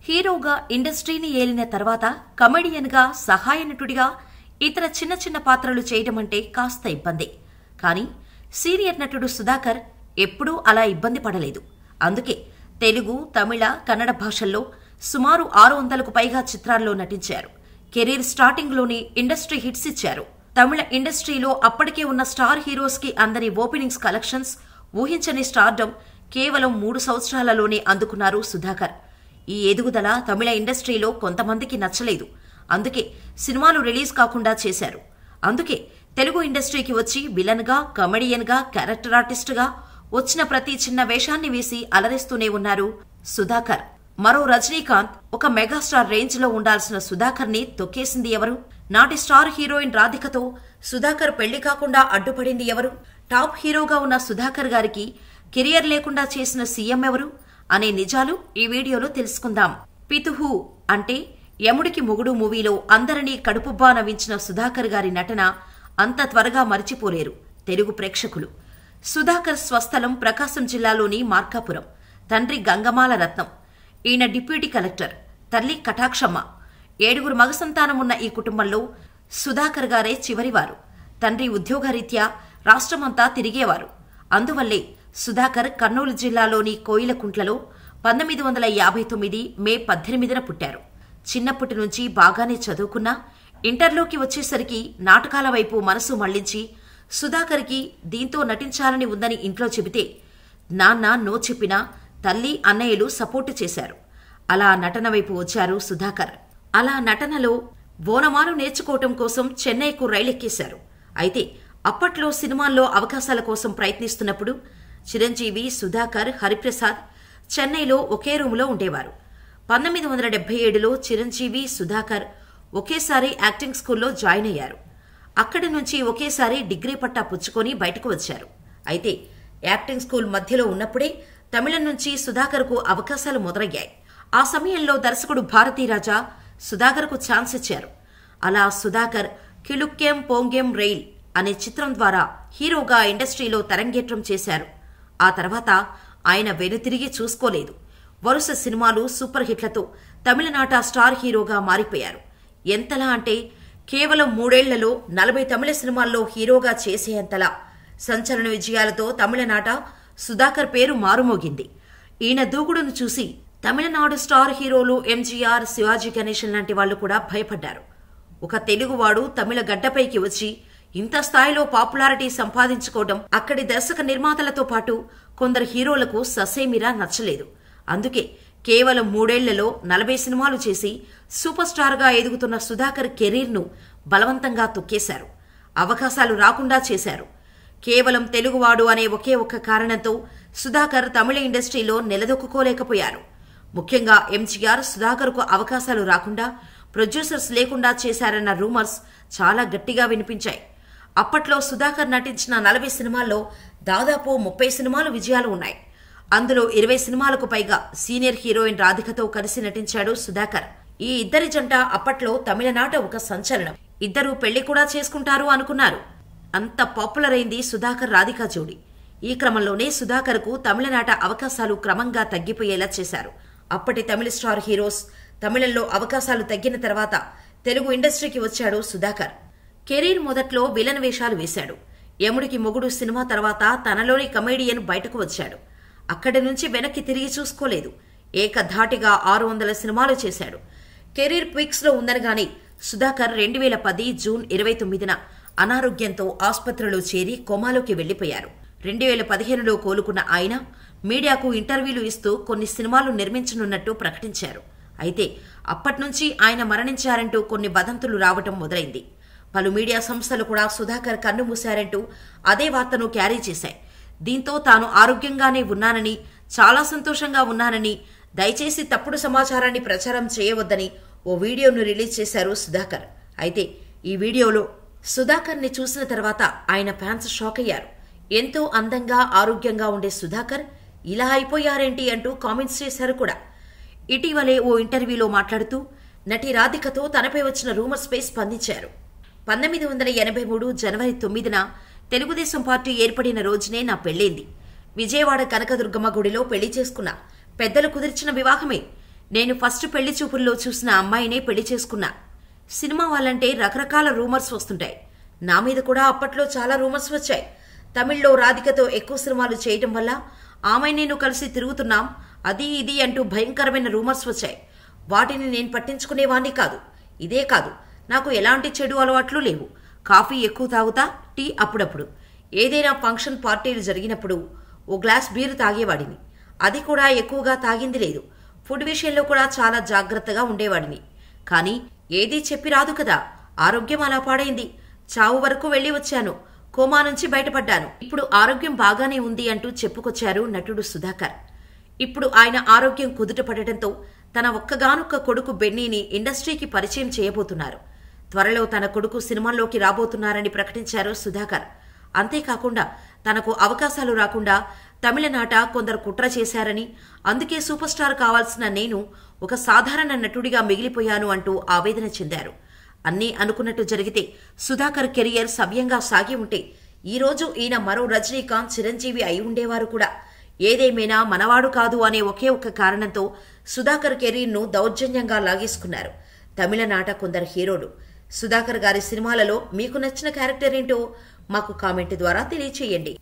హీరోగా ఇండస్ట్రీని ఏలిన తర్వాత కమెడియన్గా, సహాయ నటుడిగా ఇతర చిన్న చిన్న పాత్రలు చేయడమంటే కాస్త ఇబ్బంది. కానీ సీనియర్ నటుడు సుధాకర్ ఎప్పుడూ అలా ఇబ్బంది పడలేదు. అందుకే తెలుగు, తమిళ, కన్నడ భాషల్లో సుమారు 600కు పైగా చిత్రాల్లో నటించారు. కెరీర్ స్టార్టింగ్లోనే ఇండస్ట్రీ హిట్స్ ఇచ్చారు. తమిళ ఇండస్ట్రీలో అప్పటికే ఉన్న స్టార్ హీరోస్ కి అందని ఓపెనింగ్స్ కలెక్షన్స్, ఊహించని స్టార్డమ్ కేవలం 3 సంవత్సరాలలోనే అందుకున్నారు సుధాకర్. ఈ ఎదుగుదల తమిళ ఇండస్ట్రీలో కొంతమందికి నచ్చలేదు. అందుకే సినిమాలు రిలీజ్ కాకుండా చేశారు. అందుకే తెలుగు ఇండస్ట్రీకి వచ్చి విలన్గా, కమెడియన్గా, క్యారెక్టర్ ఆర్టిస్టుగా వచ్చిన ప్రతి చిన్న వేషాన్ని వేసి అలరిస్తూనే ఉన్నారు సుధాకర్. మరో రజనీకాంత్, ఒక మెగాస్టార్ రేంజ్ లో ఉండాల్సిన సుధాకర్ ని తొక్కేసింది ఎవరు? నాటి స్టార్ హీరోయిన్ రాధికతో సుధాకర్ పెళ్లి కాకుండా అడ్డుపడింది ఎవరు? టాప్ హీరోగా ఉన్న సుధాకర్ గారికి కెరియర్ లేకుండా చేసిన సీఎం ఎవరు అనే నిజాలు ఈ వీడియోలో తెలుసుకుందాం. పితుహు అంటే యముడికి మొగుడు మూవీలో అందరినీ కడుపుబ్బా నవ్వించిన సుధాకర్ గారి నటన అంత త్వరగా మరిచిపోలేరు తెలుగు ప్రేక్షకులు. సుధాకర్ స్వస్థలం ప్రకాశం జిల్లాలోని మార్కాపురం. తండ్రి గంగమాల రత్నం. ఈయన డిప్యూటీ కలెక్టర్, తల్లి కటాక్షమ్మ. 7 మగ సంతానం ఉన్న ఈ కుటుంబంలో సుధాకర్ గారే చివరివారు. తండ్రి ఉద్యోగరీత్యా రాష్ట్రమంతా తిరిగేవారు. అందువల్లే సుధాకర్ కర్నూలు జిల్లాలోని కోయిలకుంట్లలో 1959 మే 18న పుట్టారు. చిన్నప్పటి నుంచి బాగానే చదువుకున్నా ఇంటర్లోకి వచ్చేసరికి నాటకాల వైపు మనసు మళ్లించి సుధాకర్కి దీంతో నటించాలని ఉందని ఇంట్లో చెబితే నాన్న నో చెప్పినా తల్లి, అన్నయ్యలు సపోర్టు చేశారు. అలా నటన వైపు వచ్చారు సుధాకర్. అలా నటనలో ఓనమాలు నేర్చుకోవటం కోసం చెన్నైకు రైలెక్కేశారు. అయితే అప్పట్లో సినిమాల్లో అవకాశాల కోసం ప్రయత్నిస్తున్నప్పుడు చిరంజీవి, సుధాకర్, హరిప్రసాద్ చెన్నైలో ఒకే రూములో ఉండేవారు. 1977లో చిరంజీవి, సుధాకర్ ఒకేసారి యాక్టింగ్ స్కూల్లో జాయిన్ అయ్యారు. అక్కడి నుంచి ఒకేసారి డిగ్రీ పట్టా పుచ్చుకొని బయటకు వచ్చారు. అయితే యాక్టింగ్ స్కూల్ మధ్యలో ఉన్నప్పుడే తమిళం నుంచి సుధాకర్కు అవకాశాలు మొదలయ్యాయి. ఆ సమయంలో దర్శకుడు భారతీరాజా సుధాకర్కు ఛాన్స్ ఇచ్చారు. అలా సుధాకర్ కిలుక్కెం పోంగెం రైల్ అనే చిత్రం ద్వారా హీరోగా ఇండస్ట్రీలో తరంగేట్రం చేశారు. ఆ తర్వాత ఆయన వెనుతిరిగి చూసుకోలేదు. వరుస సినిమాలు, సూపర్ హిట్లతో తమిళనాట స్టార్ హీరోగా మారిపోయారు. ఎంతలా అంటే కేవలం 3 ఏళ్లలో 40 తమిళ సినిమాల్లో హీరోగా చేసేంతలా సంచలన విజయాలతో తమిళనాట సుధాకర్ పేరు మారుమోగింది. ఈయన దూకుడును చూసి తమిళనాడు స్టార్ హీరోలు ఎంజీఆర్, శివాజీ గణేశన్ లాంటి వాళ్లు కూడా భయపడ్డారు. ఒక తెలుగువాడు తమిళ గడ్డపైకి వచ్చి ఇంత స్థాయిలో పాపులారిటీ సంపాదించుకోవడం అక్కడి దర్శక నిర్మాతలతో పాటు కొందరు హీరోలకు ససేమిరా నచ్చలేదు. అందుకే కేవలం 3 ఏళ్లలో 40 సినిమాలు చేసి సూపర్ స్టార్గా ఎదుగుతున్న సుధాకర్ కెరీర్ను బలవంతంగా తొక్కేశారు. అవకాశాలు రాకుండా చేశారు. కేవలం తెలుగువాడు అనే ఒకే ఒక్క కారణంతో సుధాకర్ తమిళ ఇండస్ట్రీలో నిలదొక్కుకోలేకపోయారు. ముఖ్యంగా ఎంజీఆర్ సుధాకర్కు అవకాశాలు రాకుండా, ప్రొడ్యూసర్స్ లేకుండా చేశారన్న రూమర్స్ చాలా గట్టిగా వినిపించాయి. అప్పట్లో సుధాకర్ నటించిన 40 సినిమాల్లో దాదాపు 30 సినిమాలు విజయాలు ఉన్నాయి. అందులో 20 సినిమాలకు పైగా సీనియర్ హీరోయిన్ రాధికతో కలిసి నటించాడు సుధాకర్. ఈ ఇద్దరి జంట అప్పట్లో తమిళనాట ఒక సంచలనం. ఇద్దరూ పెళ్లి కూడా చేసుకుంటారు అనుకున్నారు. అంత పాపులర్ అయింది సుధాకర్, రాధిక జోడి. ఈ క్రమంలోనే సుధాకర్కు తమిళనాట అవకాశాలు క్రమంగా తగ్గిపోయేలా చేశారు. అప్పటి తమిళ స్టార్ హీరోస్ తమిళంలో అవకాశాలు తగ్గిన తర్వాత తెలుగు ఇండస్ట్రీకి వచ్చాడు సుధాకర్. కెరీర్ మొదట్లో విలన్ వేషాలు వేశాడు. యముడికి మొగుడు సినిమా తర్వాత తనలోని కమెడియన్ బయటకు వచ్చాడు. అక్కడి నుంచి వెనక్కి తిరిగి చూసుకోలేదు. ఏకధాటిగా 600 సినిమాలు చేశాడు. కెరీర్ పిక్స్ లో ఉందనగానే సుధాకర్ 2010 జూన్ 29న అనారోగ్యంతో ఆసుపత్రిలో చేరి కోమాలోకి వెళ్లిపోయారు. 2015లో కోలుకున్న ఆయన మీడియాకు ఇంటర్వ్యూలు ఇస్తూ కొన్ని సినిమాలు నిర్మించనున్నట్టు ప్రకటించారు. అయితే అప్పట్నుంచి ఆయన మరణించారంటూ కొన్ని వదంతులు రావటం మొదలైంది. పలు మీడియా సంస్థలు కూడా సుధాకర్ కన్నుమూశారంటూ అదే వార్తను క్యారీ చేశాయి. దీంతో తాను ఆరోగ్యంగానే ఉన్నానని, చాలా సంతోషంగా ఉన్నానని, దయచేసి తప్పుడు సమాచారాన్ని ప్రచారం చేయవద్దని ఓ వీడియోను రిలీజ్ చేశారు సుధాకర్. అయితే ఈ వీడియోలో సుధాకర్ ని చూసిన తర్వాత ఆయన ఫ్యాన్స్ షాక్ అయ్యారు. ఎంతో అందంగా, ఆరోగ్యంగా ఉండే సుధాకర్ ఇలా అయిపోయారేంటి అంటూ కామెంట్స్ చేశారు కూడా. ఇటీవలే ఓ ఇంటర్వ్యూలో మాట్లాడుతూ నటి రాధికతో తనపై వచ్చిన రూమర్స్ పై స్పందించారు. 1983 జనవరి 9న తెలుగుదేశం పార్టీ ఏర్పడిన రోజునే నా పెళ్లైంది. విజయవాడ కనకదుర్గమ్మ గుడిలో పెళ్లి చేసుకున్నా. పెద్దలు కుదిర్చిన వివాహమే. నేను ఫస్ట్ పెళ్లి చూపుల్లో చూసిన అమ్మాయినే పెళ్లి చేసుకున్నా. సినిమా వాళ్ళంటే రకరకాల రూమర్స్ వస్తుంటాయి. నా మీద కూడా అప్పట్లో చాలా రూమర్స్ వచ్చాయి. తమిళ్లో రాధికతో ఎక్కువ సినిమాలు చేయటం వల్ల ఆమె నేను కలిసి తిరుగుతున్నాం, అది ఇది అంటూ భయంకరమైన రూమర్స్ వచ్చాయి. వాటిని నేను పట్టించుకునేవాణ్ణి కాదు. ఇదే కాదు, నాకు ఎలాంటి చెడు అలవాట్లు లేవు. కాఫీ ఎక్కువ తాగుతా, టీ అప్పుడప్పుడు. ఏదైనా ఫంక్షన్ పార్టీలు జరిగినప్పుడు ఓ గ్లాస్ బీరు తాగేవాడిని. అది కూడా ఎక్కువగా తాగింది లేదు. ఫుడ్ విషయంలో కూడా చాలా జాగ్రత్తగా ఉండేవాడిని. కానీ ఏదీ చెప్పి రాదు కదా, ఆరోగ్యం అలా పాడైంది. చావు వరకు వెళ్లి వచ్చాను. కోమా నుంచి బయటపడ్డాను. ఇప్పుడు ఆరోగ్యం బాగానే ఉంది అంటూ చెప్పుకొచ్చారు నటుడు సుధాకర్. ఇప్పుడు ఆయన ఆరోగ్యం కుదుటపడటంతో తన ఒక్కగానొక్క కొడుకు బెన్నీని ఇండస్ట్రీకి పరిచయం చేయబోతున్నారు. త్వరలో తన కొడుకు సినిమాల్లోకి రాబోతున్నారని ప్రకటించారు సుధాకర్. అంతేకాకుండా తనకు అవకాశాలు రాకుండా తమిళనాట కొందరు కుట్ర చేశారని, అందుకే సూపర్ స్టార్ కావాల్సిన నేను ఒక సాధారణ నటుడిగా మిగిలిపోయాను అంటూ ఆవేదన చెందారు. అన్నీ అనుకున్నట్టు జరిగితే సుధాకర్ కెరియర్ సవ్యంగా సాగి ఉంటే ఈరోజు ఈయన మరో రజనీకాంత్, చిరంజీవి అయి ఉండేవారు కూడా. ఏదేమైనా మనవాడు కాదు అనే ఒకే ఒక్క కారణంతో సుధాకర్ కెరీర్ను దౌర్జన్యంగా లాగేసుకున్నారు తమిళనాట కొందరు హీరోలు. సుధాకర్ గారి సినిమాలలో మీకు నచ్చిన క్యారెక్టర్ ఏంటో మాకు కామెంట్ ద్వారా తెలియచేయండి.